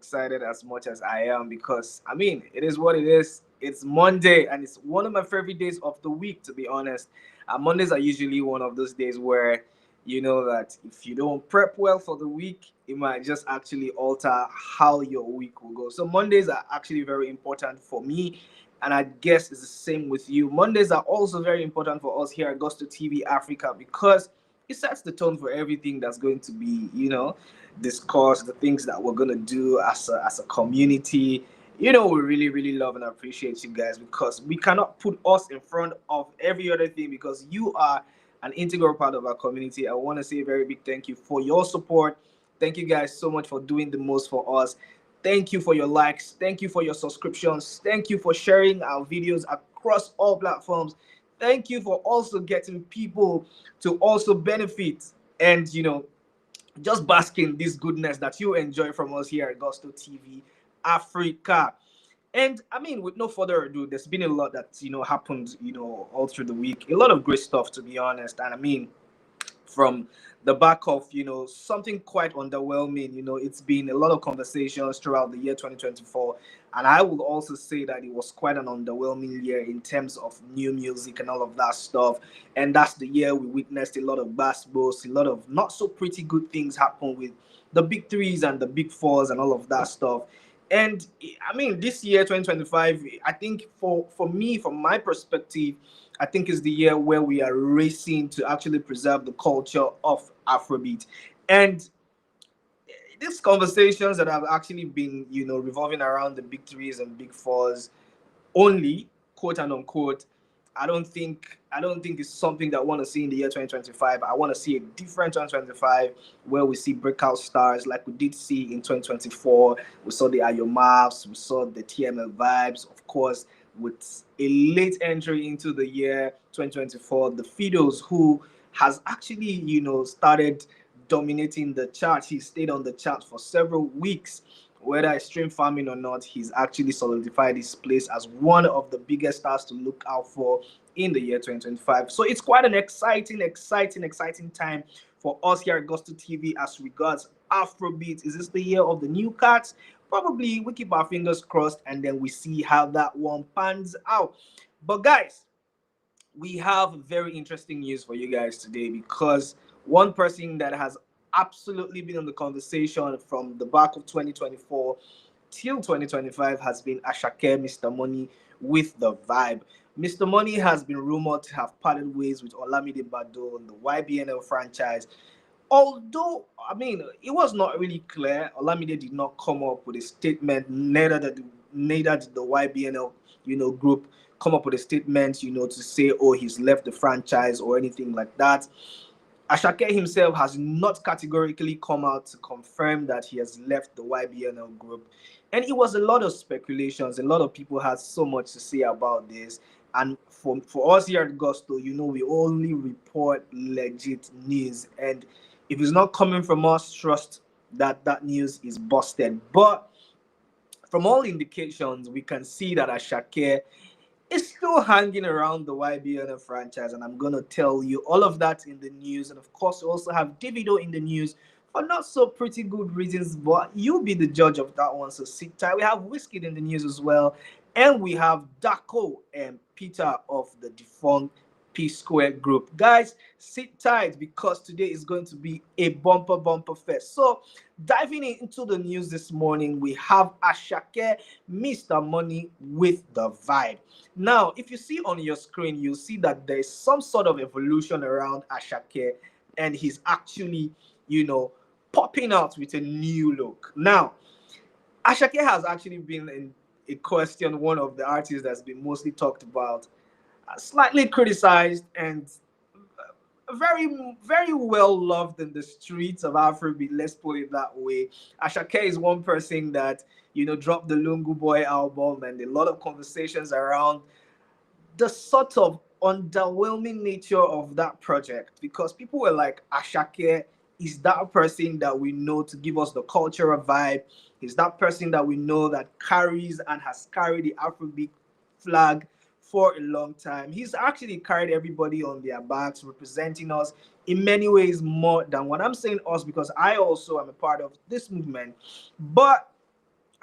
excited as much as I am because I mean it is what it is. It's Monday and it's one of my favorite days of the week, to be honest. Mondays are usually one of those days where you know that if you don't prep well for the week, it might just actually alter how your week will go. So Mondays are actually very important for me, and I guess it's the same with you. Mondays are also very important for us here at Gusto TV Africa because it sets the tone for everything that's going to be, discussed, the things that we're gonna do as a community. We really, really love and appreciate you guys because we cannot put us in front of every other thing because you are an integral part of our community. I want to say a very big thank you for your support. Thank you guys so much for doing the most for us. Thank you for your likes. Thank you for your subscriptions. Thank you for sharing our videos across all platforms. Thank you for also getting people to also benefit and just basking this goodness that you enjoy from us here at Gusto TV Africa. And I mean, with no further ado, there's been a lot that happened, all through the week. A lot of great stuff, to be honest. And I mean, from the back of something quite underwhelming, it's been a lot of conversations throughout the year 2024, and I would also say that it was quite an underwhelming year in terms of new music and all of that stuff. And that's the year we witnessed a lot of basketballs, a lot of not so pretty good things happen with the big threes and the big fours and all of that stuff. And I mean, this year 2025, I think for me, from my perspective, I think is the year where we are racing to actually preserve the culture of Afrobeat. And these conversations that have actually been, revolving around the big threes and big fours only, quote and unquote, I don't think it's something that I want to see in the year 2025. I want to see a different 2025 where we see breakout stars like we did see in 2024. We saw the Ayomavs, we saw the TML vibes, of course, with a late entry into the year 2024. The Fidos, who has actually, started dominating the chart. He stayed on the chart for several weeks. Whether it's stream farming or not, he's actually solidified his place as one of the biggest stars to look out for in the year 2025. So it's quite an exciting time for us here at Gusto TV as regards Afrobeat. Is this the year of the new cats? Probably. We keep our fingers crossed and then we see how that one pans out. But guys, we have very interesting news for you guys today because one person that has absolutely been on the conversation from the back of 2024 till 2025 has been Asake, Mr. Money with the vibe. Mr. Money has been rumored to have parted ways with Olamide Bado on the YBNL franchise. Although, I mean, it was not really clear. Olamide did not come up with a statement. Neither did the YBNL, group come up with a statement, to say, oh, he's left the franchise or anything like that. Asake himself has not categorically come out to confirm that he has left the YBNL group. And it was a lot of speculations. A lot of people had so much to say about this. And for us here at Gusto, we only report legit news. And if it's not coming from us, trust that that news is busted. But from all indications, we can see that Asake is still hanging around the YBNL franchise, and I'm going to tell you all of that in the news. And of course, we also have Davido in the news for not so pretty good reasons, but you'll be the judge of that one, so sit tight. We have Whiskey in the news as well, and we have Darkoo and Peter of the defunct PSquare group. Guys, sit tight because today is going to be a bumper fest. So, diving into the news this morning, we have Asake, Mr. Money with the vibe. Now, if you see on your screen, you'll see that there's some sort of evolution around Asake, and he's actually, popping out with a new look. Now, Asake has actually been in a question, one of the artists that's been mostly talked about, slightly criticized, and very, very well loved in the streets of Afrobeat. Let's put it that way. Asake is one person that dropped the Lungu Boy album, and a lot of conversations around the sort of underwhelming nature of that project because people were like, Asake is that person that we know to give us the cultural vibe. He's that person that we know that carries and has carried the Afrobeat flag for a long time. He's actually carried everybody on their backs, representing us in many ways more than what I'm saying us, because I also am a part of this movement. But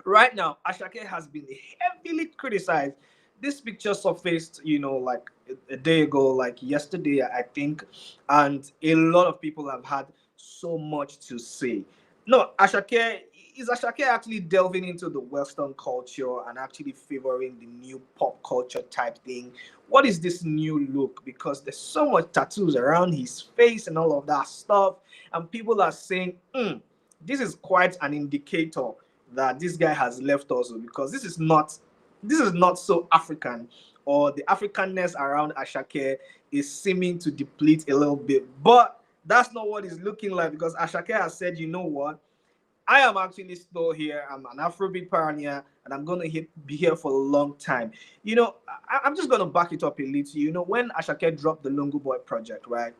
Right now, Ashake has been heavily criticized. This picture surfaced, like a day ago, like yesterday, I think, and a lot of people have had so much to say. No, Ashake is Ashake actually delving into the Western culture and actually favoring the new pop culture type thing. What is this new look? Because there's so much tattoos around his face and all of that stuff, and people are saying, this is quite an indicator that this guy has left us, because this is not so African, or the Africanness around Ashake is seeming to deplete a little bit. But that's not what it's looking like, because Ashake has said, you know what? I am actually still here. I'm an Afrobeat pioneer, and I'm gonna be here for a long time. I'm just gonna back it up a little. When Ashake dropped the Lungu Boy project, right?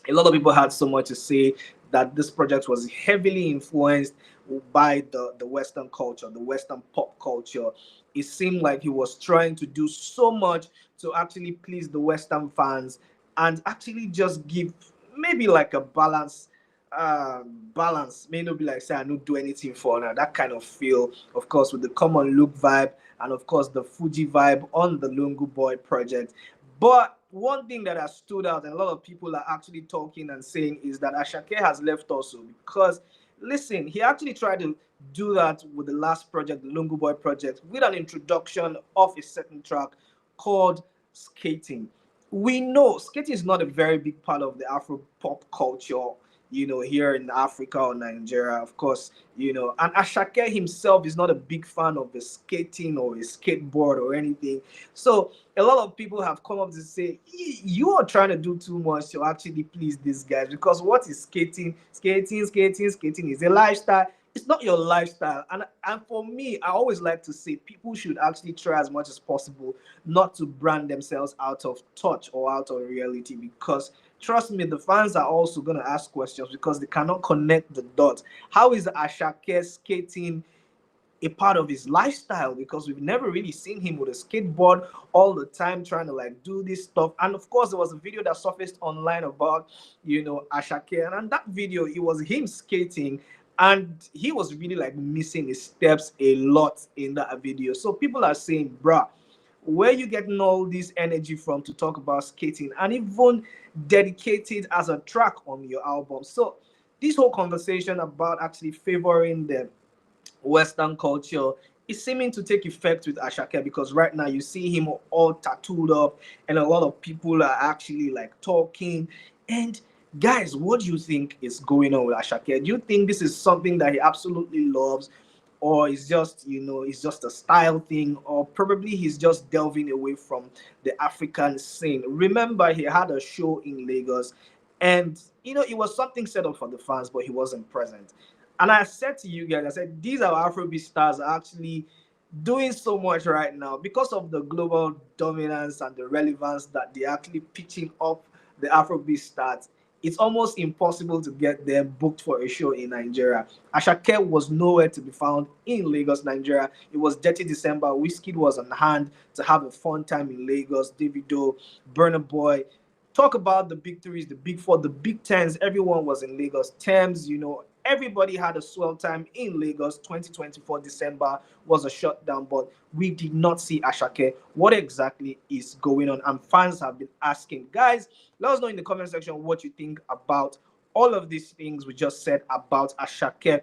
A lot of people had so much to say that this project was heavily influenced by the Western culture, the Western pop culture. It seemed like he was trying to do so much to actually please the Western fans and actually just give maybe like a balance. May not be like say I don't do anything for now, that kind of feel, of course, with the common look vibe and of course the Fuji vibe on the Lungu Boy project. But one thing that has stood out, and a lot of people are actually talking and saying, is that Ashake has left also, because listen, he actually tried to do that with the last project, the Lungu Boy project, with an introduction of a certain track called Skating. We know skating is not a very big part of the Afro pop culture, here in Africa or Nigeria, of course, and Ashake himself is not a big fan of the skating or a skateboard or anything. So a lot of people have come up to say, You are trying to do too much to actually please these guys, because what is skating? Skating is a lifestyle. It's not your lifestyle. And for me, I always like to say people should actually try as much as possible not to brand themselves out of touch or out of reality, because trust me, the fans are also going to ask questions because they cannot connect the dots. How is Ashake skating a part of his lifestyle? Because we've never really seen him with a skateboard all the time trying to like do this stuff. And of course, there was a video that surfaced online about Ashake, and on that video it was him skating, and he was really like missing his steps a lot in that video. So people are saying, bruh, where you getting all this energy from to talk about skating and even dedicate it as a track on your album? So this whole conversation about actually favoring the Western culture is seeming to take effect with Ashake, because right now you see him all tattooed up, and a lot of people are actually like talking. And guys, what do you think is going on with Ashake? Do you think this is something that he absolutely loves, or is just it's just a style thing, or probably he's just delving away from the African scene? Remember, he had a show in Lagos, and it was something set up for the fans, but he wasn't present. And I said to you guys, I said, these are Afrobeat stars are actually doing so much right now because of the global dominance and the relevance that they're actually pitching up the Afrobeat stars. It's almost impossible to get them booked for a show in Nigeria. Ashake was nowhere to be found in Lagos, Nigeria. It was Dirty December. Whiskey was on hand to have a fun time in Lagos. Davido, Burna Boy. Talk about the big threes, the big four, the big tens. Everyone was in Lagos. Thames, everybody had a swell time in Lagos. 2024 December was a shutdown, but we did not see Ashake. What exactly is going on? And fans have been asking. Guys, let us know in the comment section what you think about all of these things we just said about Ashake.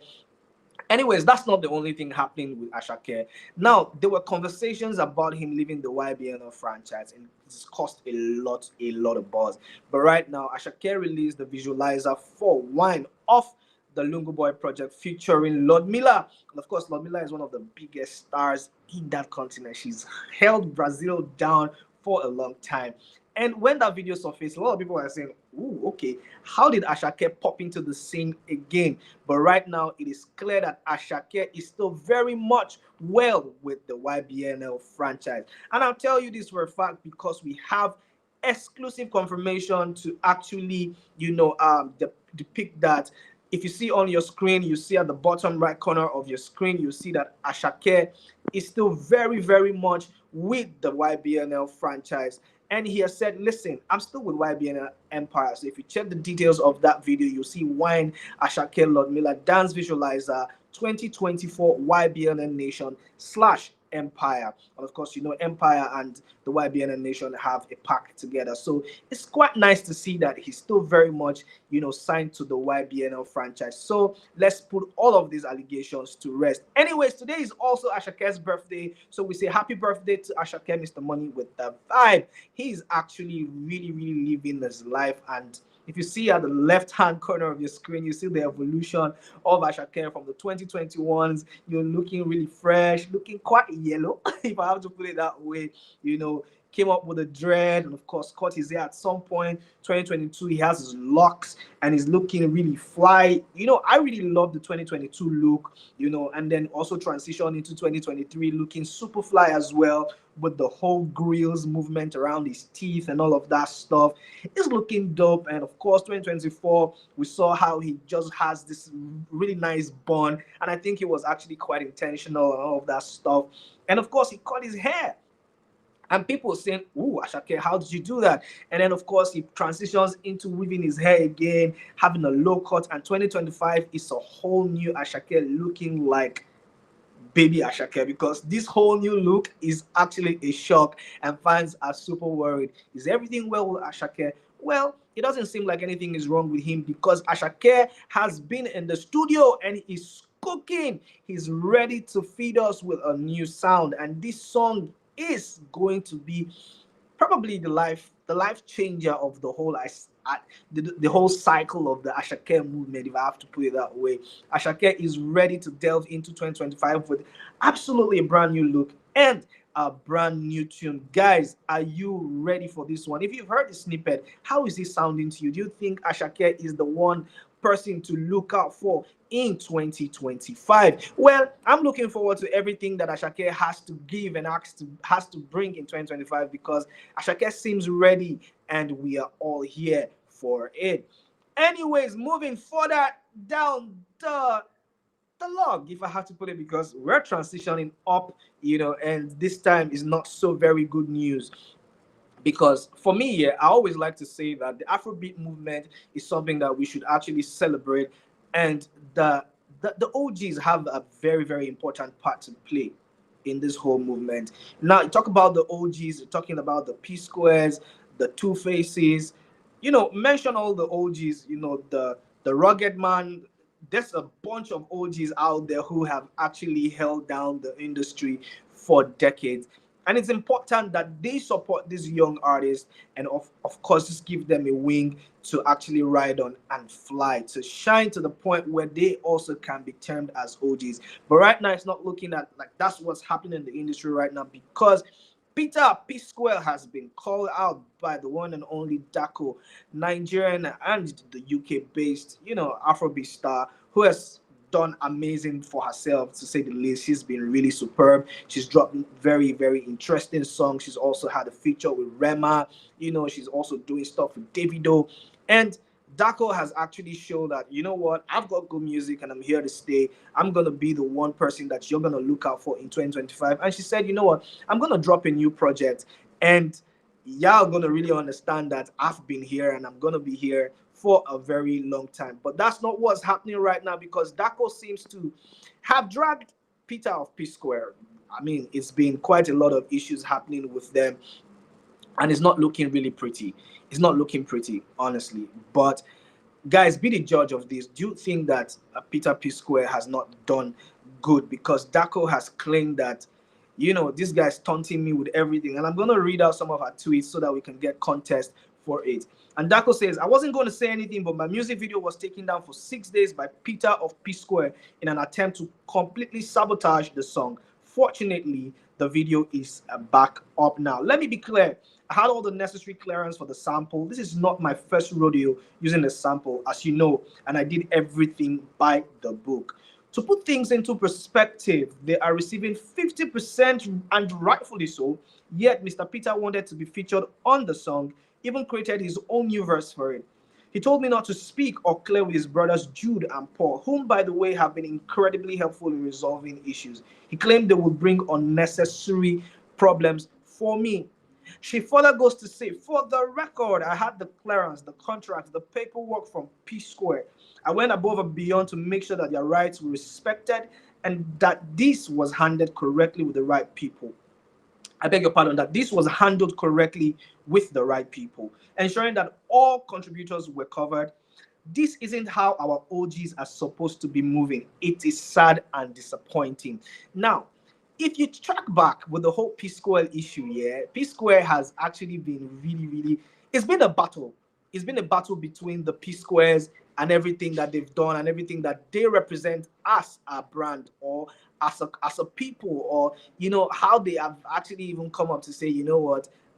Anyways, that's not the only thing happening with Ashake. Now, there were conversations about him leaving the YBNL franchise, and it's caused a lot of buzz. But right now, Ashake released the visualizer for Wine off the Lungu Boy project featuring Lord Miller. And of course, Lord Miller is one of the biggest stars in that continent. She's held Brazil down for a long time. And when that video surfaced, a lot of people are saying, "Ooh, okay, how did Ashake pop into the scene again?" But right now, it is clear that Ashake is still very much well with the YBNL franchise. And I'll tell you this for a fact because we have exclusive confirmation to actually, depict that. If you see on your screen, you see at the bottom right corner of your screen, you see that Ashake is still very, very much with the YBNL franchise. And he has said, listen, I'm still with YBN Empire. So if you check the details of that video, you'll see Wine, Ashake, Lord Miller, Dance Visualizer, 2024 YBNN Nation slash Empire. And of course, Empire and the YBNN Nation have a pact together. So it's quite nice to see that he's still very much, signed to the YBNL franchise. So let's put all of these allegations to rest. Anyways, today is also Ashake's birthday. So we say happy birthday to Asake, Mr. Money with the vibe. He's actually really, really living his life. And if you see at the left-hand corner of your screen, you see the evolution of Asake from the 2021s. You're looking really fresh, looking quite yellow, if I have to put it that way. Came up with a dread and, of course, cut his hair at some point. 2022, he has his locks and he's looking really fly. I really love the 2022 look, and then also transition into 2023 looking super fly as well, with the whole grills movement around his teeth and all of that stuff. It's looking dope. And of course, 2024, we saw how he just has this really nice bun. And I think it was actually quite intentional and all of that stuff. And of course, he cut his hair. And people saying, "Ooh, Asake, how did you do that?" And then, of course, he transitions into weaving his hair again, having a low cut. And 2025 is a whole new Asake looking like baby Asake, because this whole new look is actually a shock and fans are super worried. Is everything well with Asake? Well, it doesn't seem like anything is wrong with him, because Asake has been in the studio and he's cooking. He's ready to feed us with a new sound, and this song is going to be probably the life changer of the whole the whole cycle of the Asake movement, if I have to put it that way. Asake is ready to delve into 2025 with absolutely a brand new look and a brand new tune. Guys, are you ready for this one? If you've heard the snippet, how is it sounding to you? Do you think Asake is the one person to look out for in 2025? Well, I'm looking forward to everything that Asake has to give and has to bring in 2025, because Asake seems ready and we are all here for it. Anyways, moving further down the log, if I have to put it, because we're transitioning up, and this time is not so very good news. Because for me, yeah, I always like to say that the Afrobeat movement is something that we should actually celebrate, and the OGs have a very, very important part to play in this whole movement. Now, you talk about the OGs, you're talking about the P Squares, the Two Faces, mention all the OGs, the Rugged Man. There's a bunch of OGs out there who have actually held down the industry for decades. And it's important that they support these young artists, and of course just give them a wing to actually ride on and fly, to shine to the point where they also can be termed as OGs. But right now it's not looking at like that's what's happening in the industry right now, because Peter PSquare has been called out by the one and only Darkoo, Nigerian and the UK based, Afrobeat star, who has done amazing for herself, to say the least. She's been really superb. She's dropped very, very interesting songs. She's also had a feature with Rema. She's also doing stuff with Davido. And Darko has actually shown that, what, I've got good music and I'm here to stay. I'm going to be the one person that you're going to look out for in 2025. And she said, what, I'm going to drop a new project, and y'all going to really understand that I've been here and I'm going to be here for a very long time. But that's not what's happening right now, because Darko seems to have dragged Peter of PSquare. I mean, it's been quite a lot of issues happening with them, and it's not looking really pretty. It's not looking pretty, honestly. But guys, be the judge of this. Do you think that Peter PSquare has not done good? Because Darko has claimed that, this guy's taunting me with everything. And I'm going to read out some of her tweets so that we can get context for it. And Darko says, I wasn't going to say anything, but my music video was taken down for 6 days by Peter of PSquare in an attempt to completely sabotage the song. Fortunately, the video is back up now. Let me be clear. I had all the necessary clearance for the sample. This is not my first rodeo using the sample, as you know, and I did everything by the book. To put things into perspective, they are receiving 50%, and rightfully so, yet Mr. Peter wanted to be featured on the song, even created his own new verse for it. He told me not to speak or clear with his brothers Jude and Paul, whom, by the way, have been incredibly helpful in resolving issues. He claimed they would bring unnecessary problems for me. She further goes to say, for the record, I had the clearance, the contract, the paperwork from PSquare. I went above and beyond to make sure that their rights were respected and that this was handled correctly with the right people. I beg your pardon, that this was handled correctly with the right people, ensuring that all contributors were covered. This isn't how our OGs are supposed to be moving. It is sad and disappointing. Now, if you track back with the whole PSquare issue, yeah, PSquare has actually been really, really, it's been a battle. It's been a battle between the PSquares and everything that they've done and everything that they represent as a brand or as a people, or how they have actually even come up to say,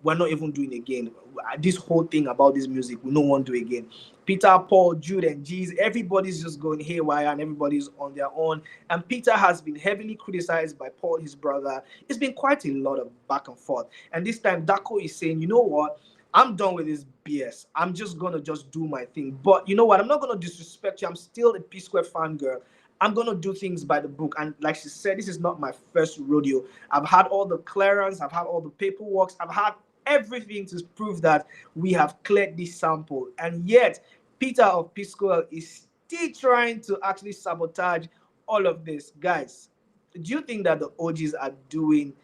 we're not even doing again. This whole thing about this music, we don't want to do again. Peter, Paul, Jude, and G's, everybody's just going haywire and everybody's on their own. And Peter has been heavily criticized by Paul, his brother. It's been quite a lot of back and forth. And this time, Darkoo is saying, you know what? I'm done with this BS. I'm just gonna just do my thing. But you know what? I'm not gonna disrespect you. I'm still a PSquare fan girl. I'm gonna do things by the book. And like she said, this is not my first rodeo. I've had all the clearance, I've had all the paperwork, I've had everything to prove that we have cleared this sample. And yet, Peter of PSquare is still trying to actually sabotage all of this. Guys, do you think that the OGs are doing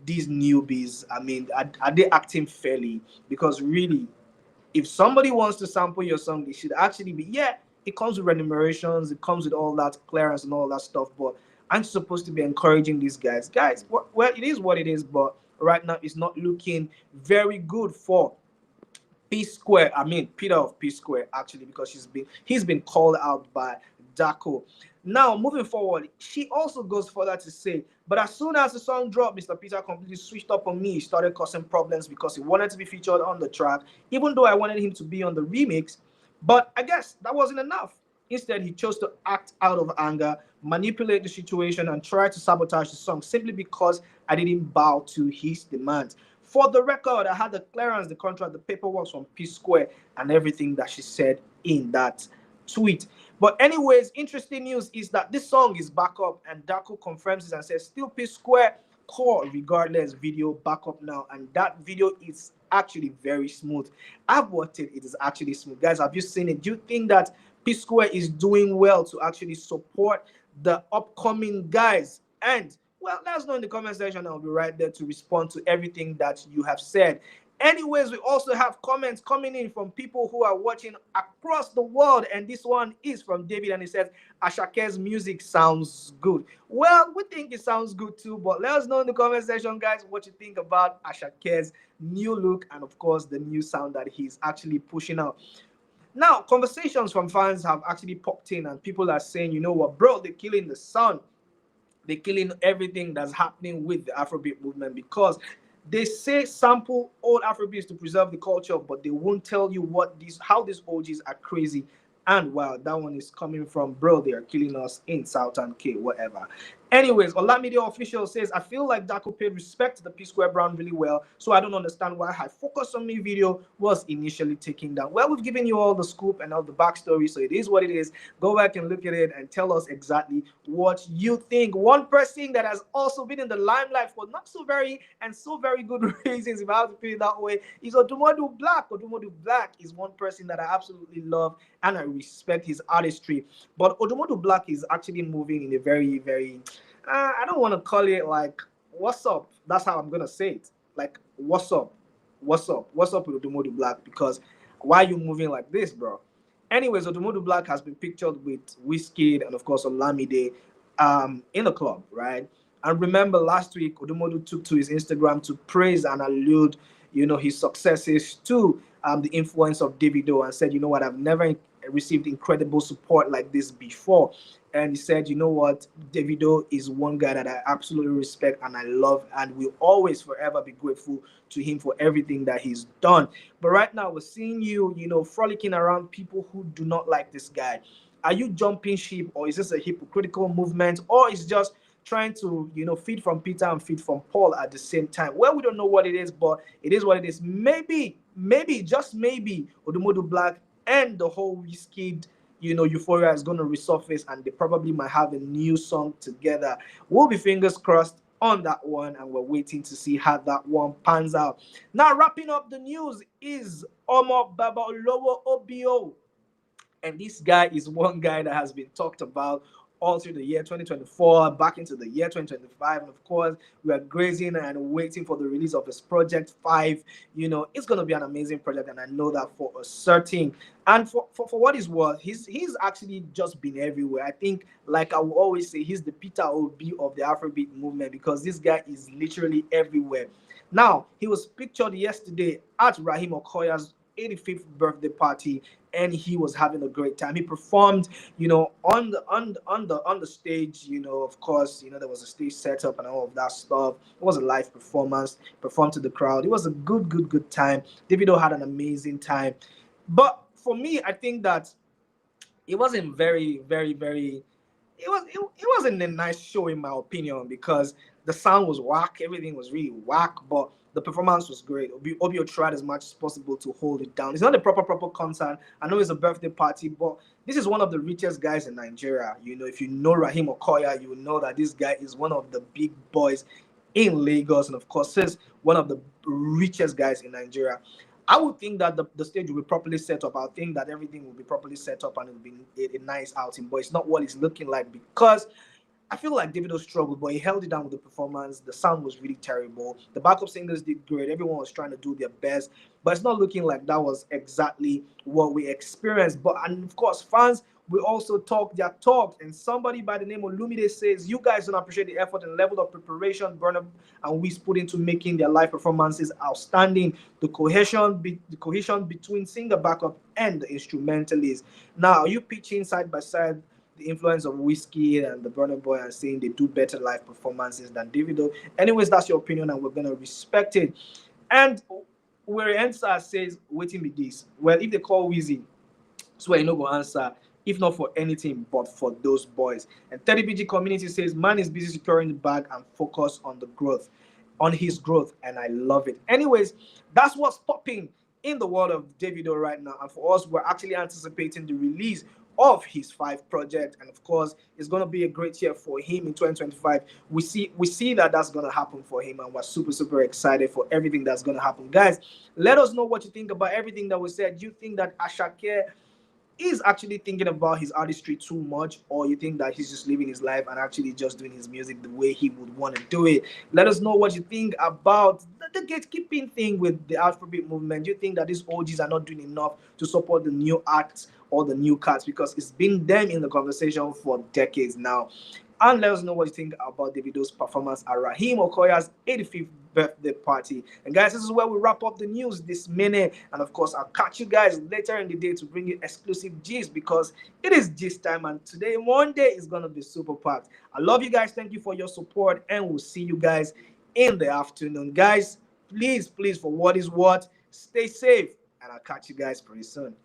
these newbies? I mean, are they acting fairly? Because really, if somebody wants to sample your song, they should actually be, yeah, it comes with remunerations, it comes with all that clearance and all that stuff, but I'm supposed to be encouraging these guys. Guys, well, it is what it is, but right now it's not looking very good for PSquare. I mean, Peter of PSquare, actually, because he's been called out by Darkoo. Now, moving forward, she also goes further to say, but as soon as the song dropped, Mr. Peter completely switched up on me. He started causing problems because he wanted to be featured on the track, even though I wanted him to be on the remix. But I guess that wasn't enough. Instead, he chose to act out of anger, manipulate the situation, and try to sabotage the song simply because I didn't bow to his demands. For the record, I had the clearance, the contract, the paperwork from PSquare, and everything that she said in that tweet. But anyways, interesting news is that this song is back up, and Darkoo confirms this and says, still PSquare core regardless video back up now. And that video is actually very smooth. I've watched it. It is actually smooth. Guys, have you seen it? Do you think that PSquare is doing well to actually support the upcoming guys? And well, let us know in the comment section. I'll be right there to respond to everything that you have said. Anyways, we also have comments coming in from people who are watching across the world, and this one is from David, and he says, Asake's music sounds good. Well, we think it sounds good too, but let us know in the comment section, guys, what you think about Asake's new look and, of course, the new sound that he's actually pushing out. Now, conversations from fans have actually popped in, and people are saying, you know what, bro, they're killing the sound. They're killing everything that's happening with the Afrobeat movement, because they say sample old Afrobeats to preserve the culture, but they won't tell you how these OGs are crazy. And wow, that one is coming from, bro, they are killing us in Southern K, whatever. Anyways, Olamide Official says, I feel like Darkoo paid respect to the PSquare brand really well, so I don't understand why High Focus on Me video was initially taken down. Well, we've given you all the scoop and all the backstory, so it is what it is. Go back and look at it and tell us exactly what you think. One person that has also been in the limelight for not so very and so very good reasons, if I have to put it that way, is Odumodu Black. Odumodu Black is one person that I absolutely love and I respect his artistry. But Odumodu Black is actually moving in a very, very I don't want to call it like what's up. That's how I'm gonna say it. Like what's up, what's up with Odumodu Black? Because why are you moving like this, bro? Anyways, Odumodu Black has been pictured with Wizkid and of course Olamide in the club, right? And remember last week, Odumodu took to his Instagram to praise and allude, his successes to the influence of Davido, and said, you know what, I've never received incredible support like this before. And he said, you know what, Davido is one guy that I absolutely respect and I love, and will always forever be grateful to him for everything that he's done. But right now, we're seeing you, frolicking around people who do not like this guy. Are you jumping ship, or is this a hypocritical movement, or is just trying to, feed from Peter and feed from Paul at the same time? Well, we don't know what it is, but it is what it is. Maybe, just maybe, Odumodu Black and the whole Wizkid, Euphoria is going to resurface, and they probably might have a new song together. We'll be fingers crossed on that one, and we're waiting to see how that one pans out. Now, wrapping up the news is Omo Baba Olowo Obio. And this guy is one guy that has been talked about all through the year 2024, back into the year 2025. And of course, we are grazing and waiting for the release of his project 5. It's going to be an amazing project, and I know that for a certain. And for what is worth, he's actually just been everywhere. I think, like I will always say, he's the Peter Obi of the Afrobeat movement, because this guy is literally everywhere. Now, he was pictured yesterday at Rahim Okoya's 85th birthday party, and he was having a great time. He performed, on the stage. Of course, there was a stage setup and all of that stuff. It was a live performance. Performed to the crowd. It was a good time. Davido had an amazing time. But for me, I think that it wasn't very, very, very. It wasn't a nice show in my opinion, because the sound was whack, everything was really whack, but the performance was great. Obio tried as much as possible to hold it down. It's not a proper concert. I know it's a birthday party, but this is one of the richest guys in Nigeria. If you know Rahim Okoya, you know that this guy is one of the big boys in Lagos, and of course, is one of the richest guys in Nigeria. I would think that the stage will be properly set up. I think that everything will be properly set up and it will be a nice outing. But it's not what it's looking like, because I feel like Davido struggled, but he held it down with the performance. The sound was really terrible. The backup singers did great. Everyone was trying to do their best, but it's not looking like that was exactly what we experienced. But and of course, fans will also talk their talk. And somebody by the name of Lumide says, "You guys don't appreciate the effort and level of preparation Burner and Wiz put into making their live performances outstanding. The cohesion between singer backup and the instrumentalist. Now, are you pitching side by side the influence of Whiskey and the Burner Boy and saying they do better live performances than Davido? Anyways, that's your opinion, and we're gonna respect it." And where answer says, "Waiting with this." Well, if they call Wheezy, swear you no go answer, if not for anything but for those boys. And 30BG community says, "Man is busy securing the bag and focus on his growth," and I love it. Anyways, that's what's popping in the world of Davido right now. And for us, we're actually anticipating the release of his 5 project, and of course, it's going to be a great year for him in 2025. We see that that's going to happen for him, and we're super excited for everything that's going to happen. Guys, let us know what you think about everything that we said. Do you think that Asake is actually thinking about his artistry too much, or you think that he's just living his life and actually just doing his music the way he would want to do it? Let us know what you think about the gatekeeping thing with the Afrobeat movement. Do you think that these OGs are not doing enough to support the new acts or the new cats, because it's been them in the conversation for decades now? And let us know what you think about Davido's performance at Rahim Okoya's 85th birthday party. And guys, this is where we wrap up the news this minute. And of course, I'll catch you guys later in the day to bring you exclusive gist, because it is gist time. And today, Monday, is going to be super packed. I love you guys. Thank you for your support. And we'll see you guys in the afternoon. Guys, please, for what is what, stay safe. And I'll catch you guys pretty soon.